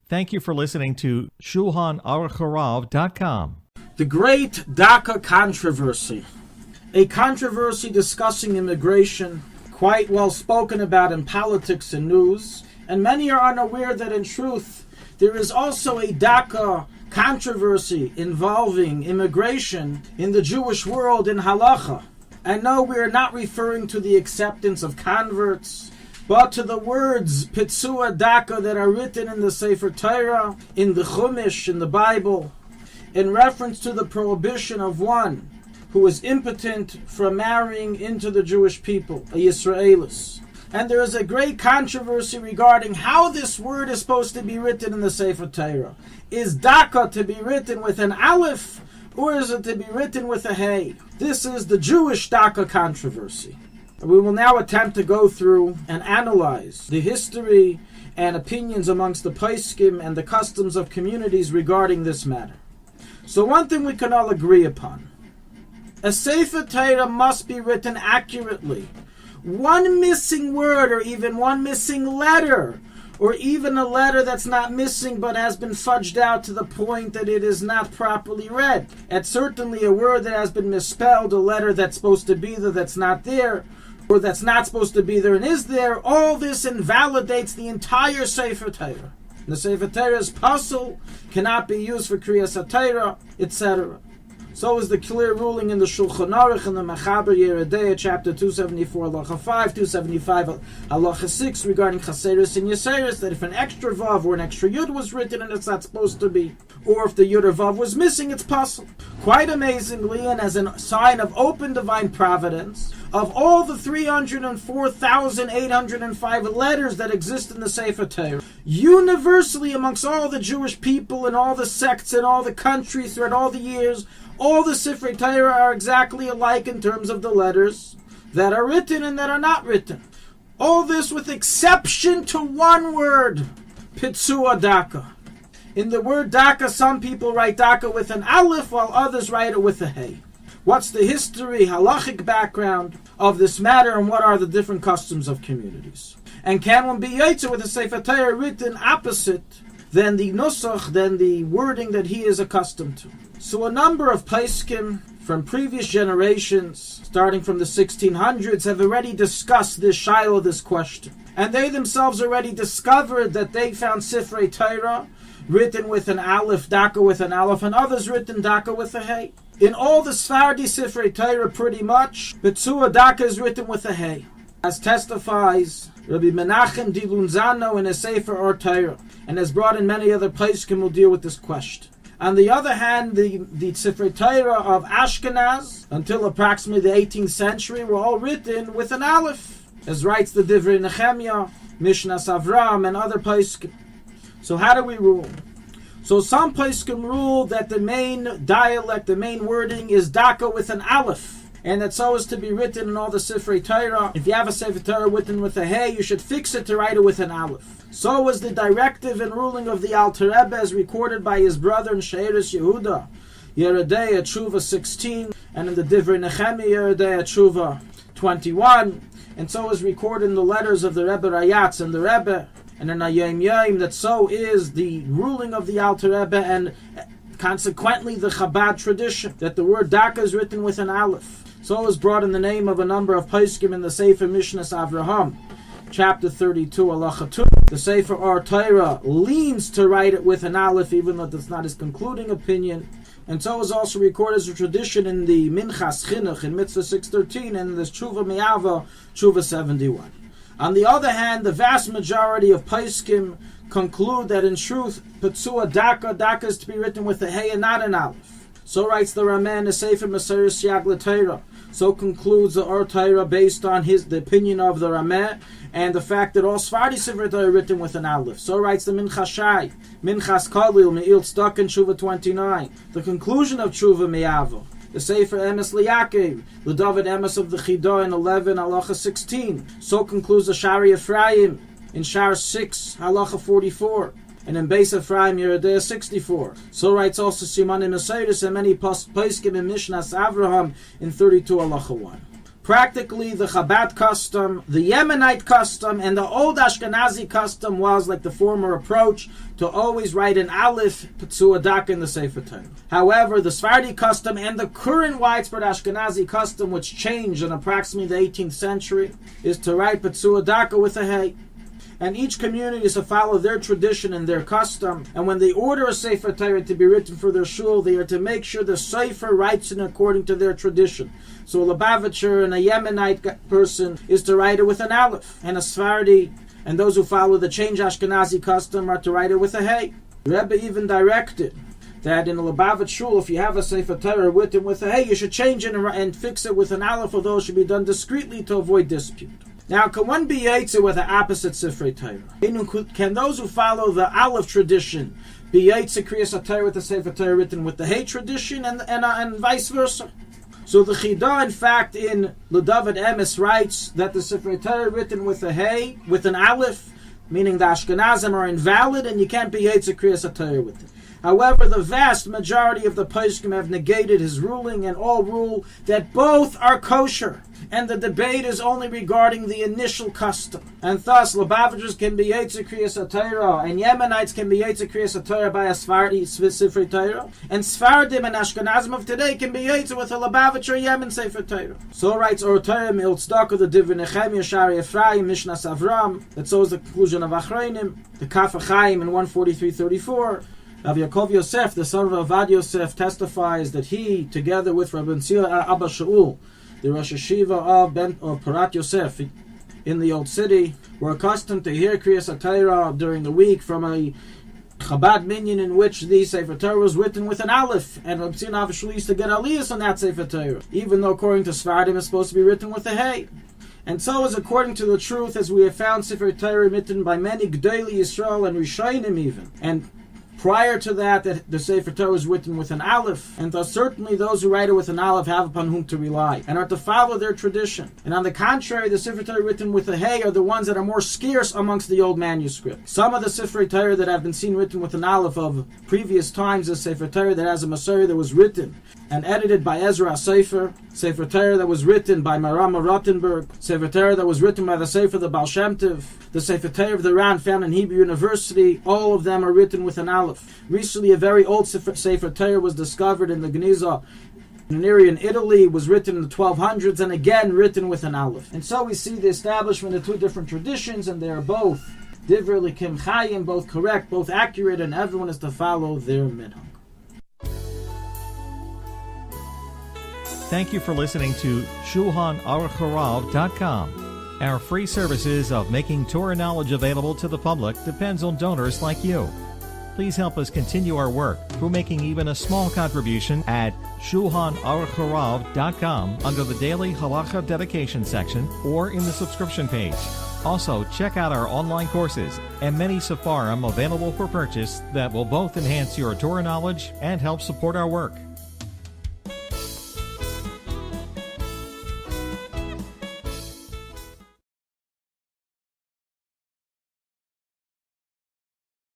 Thank you for listening to Shulchanaruchharav.com. The Great DACA Controversy. A controversy discussing immigration, quite well spoken about in politics and news, and many are unaware that in truth there is also a DACA controversy involving immigration in the Jewish world in halacha. And no, we are not referring to the acceptance of converts, but to the words Patzua Daka that are written in the Sefer Torah, in the Chumash, in the Bible, in reference to the prohibition of one who is impotent from marrying into the Jewish people, a Yisraelis. And there is a great controversy regarding how this word is supposed to be written in the Sefer Torah. Is Daka to be written with an Alef, or is it to be written with a Hey? This is the Jewish DACA controversy. We will now attempt to go through and analyze the history and opinions amongst the Poskim and the customs of communities regarding this matter. So one thing we can all agree upon. A Sefer Torah must be written accurately. One missing word or even one missing letter, or even a letter that's not missing but has been fudged out to the point that it is not properly read. And certainly a word that has been misspelled, a letter that's supposed to be there that's not there, or that's not supposed to be there and is there, all this invalidates the entire Sefer Torah. The Sefer Torah's puzzle cannot be used for Kriyas HaTorah, etc. So is the clear ruling in the Shulchanaruch and the Mechaber Yeridea, chapter 274, halacha 5, 275, halacha 6, regarding Chaseris and Yeseris, that if an extra Vav or an extra Yud was written and it's not supposed to be, or if the Yud or Vav was missing, it's possible. Quite amazingly, and as a sign of open divine providence, of all the 304,805 letters that exist in the Sefer Torah, universally amongst all the Jewish people and all the sects and all the countries throughout all the years, all the Sifrei Torah are exactly alike in terms of the letters that are written and that are not written. All this with exception to one word, Patzua Daka. In the word Daka, some people write Daka with an Alef, while others write it with a Hey. What's the history, halachic background of this matter, and what are the different customs of communities? And can one be Yotze with a Sefer Torah written opposite than the nusach, than the wording that he is accustomed to? So a number of Poskim from previous generations, starting from the 1600s, have already discussed this shiloh, this question. And they themselves already discovered that they found Sifrei Torah written with an Alef, Daka with an Alef, and others written Daka with a Hey. In all the Sephardi Sifrei Torah, pretty much, Patzua Daka is written with a Hey, as testifies Rabbi Menachem Dilunzano in his Sefer Or Torah, and has brought in many other Poskim will deal with this question. On the other hand, the Sifrei Torah of Ashkenaz, until approximately the 18th century, were all written with an Alef, as writes the Divrei Nehemiah, Mishnas Avram, and other Poskim. So how do we rule? So some Poskim rule that the main dialect, the main wording is Daka with an Alef, and that so is to be written in all the Sifrei Torah. If you have a Sefer Torah written with a Hey, you should fix it to write it with an Alef. So was the directive and ruling of the Alter Rebbe as recorded by his brother in She'eres Yehuda, Yeridea Tshuva 16, and in the Divrei Nehemiah Yeridea Tshuva 21, and so is recorded in the letters of the Rebbe Rayatz and the Rebbe, and in Ayim Yom, that so is the ruling of the Alter Rebbe, and consequently the Chabad tradition, that the word Daka is written with an Alef. So is brought in the name of a number of Poskim in the Sefer Mishnas Avraham, chapter 32, halacha 2. The Sefer Or Torah leans to write it with an Alef, even though that's not his concluding opinion. And so is also recorded as a tradition in the Minchas Chinuch in Mitzvah 613 and the Tshuva Me'ava, Tshuva 71. On the other hand, the vast majority of Poskim conclude that in truth, Patzua Daka, Daka is to be written with a Hey and not an Alef. So writes the Rameh in the Sefer Meseres Yag LeTorah. So concludes the Or Torah based on the opinion of the Rameh and the fact that all Sephardi Sifrei Torah are written with an Alef. So writes the Minchas Shai, Minchas Kalil, Me'il Tzedakah, Tshuva 29. The conclusion of Tshuva Me'ava, the Sefer Emes Liyakev, the David Emes of the Chidah in 11, halacha 16. So concludes the Shari Ephraim in Shar 6, halacha 44. And in Beis Ephraim, Yeridea 64. So writes also Simanim Meseres and many Poskim in Mishnas Avraham in 32, halacha 1. Practically, the Chabad custom, the Yemenite custom, and the old Ashkenazi custom was, like the former approach, to always write an Alef, Patzua Daka in the Sefer Torah. However, the Sephardi custom and the current widespread Ashkenazi custom, which changed in approximately the 18th century, is to write Patzua Daka with a Hey. And each community is to follow their tradition and their custom. And when they order a Sefer Torah to be written for their shul, they are to make sure the Sefer writes it according to their tradition. So a Lubavitcher and a Yemenite person is to write it with an Alef, and a Sephardi and those who follow the changed Ashkenazi custom are to write it with a Hey. The Rebbe even directed that in a Lubavitch shul, if you have a Sefer Torah written with a Hey, you should change it and fix it with an Alef, although it should be done discreetly to avoid dispute. Now, can one be Yetzer with the opposite Sifrei Torah? Can those who follow the Alef tradition be Yetzer Kriyas Torah with the Sefer Torah written with the Hey tradition, and vice versa? So the Chida, in fact, in L'David Emes writes that the Sifrei Torah written with a Hey, with an Alef, meaning the Ashkenazim are invalid, and you can't be Yetzer Kriyas Torah with it. However, the vast majority of the Poskim have negated his ruling, and all rule that both are kosher, and the debate is only regarding the initial custom. And thus, Lubavitchers can be Yetzer Kriyas Torah, and Yemenites can be Yetzer Kriyas Torah by a Sephardi Sifrei Torah, and Sephardim and Ashkenazim of today can be Yetzer with a Lubavitcher Yemen Sefer Torah. So writes Or Torah Mi'il Tzedakah, the Divrei Nehemiah, Shari Ephraim, Mishnas Avram. That so is the conclusion of Achronim, the Kaf HaChaim in 143:34. Rav Yaakov Yosef, the son of Avad Yosef, testifies that he, together with Rabbi Tzia Abba Shaul, the Rosh Hashiva of Parat Yosef in the Old City, were accustomed to hear Kriyas Torah during the week from a Chabad minyan in which the Sefer Torah was written with an Alef, and Rabbi Tzia Abba Shaul used to get aliyahs on that Sefer Torah, even though according to Sfardim it's supposed to be written with a Hey. And so is according to the truth, as we have found Sefer Torah written by many Gdolei Yisrael and Rishonim even, and prior to that the Sefer Torah was written with an Alef, and thus certainly those who write it with an Alef have upon whom to rely, and are to follow their tradition. And on the contrary, the Sefer Torah written with a Hey are the ones that are more scarce amongst the old manuscripts. Some of the Sefer Torah that have been seen written with an Alef of previous times is Sefer Torah that has a Masorah that was written and edited by Ezra Sefer Torah that was written by Marama Rottenberg, Sefer Torah that was written by the Sefer the Baal Shem Tov, the Sefer Torah of the Ran found in Hebrew University. All of them are written with an Alef. Recently, a very old Sefer Torah was discovered in the Geniza, in an area in Italy, was written in the 1200s, and again written with an Alef. And so we see the establishment of two different traditions, and they are both Divrei Likim Chayim, both correct, both accurate, and everyone is to follow their minhag. Thank you for listening to Shulchanaruchharav.com. Our free services of making Torah knowledge available to the public depends on donors like you. Please help us continue our work through making even a small contribution at Shulchanaruchharav.com under the Daily Halacha Dedication section or in the subscription page. Also, check out our online courses and many sefarim available for purchase that will both enhance your Torah knowledge and help support our work.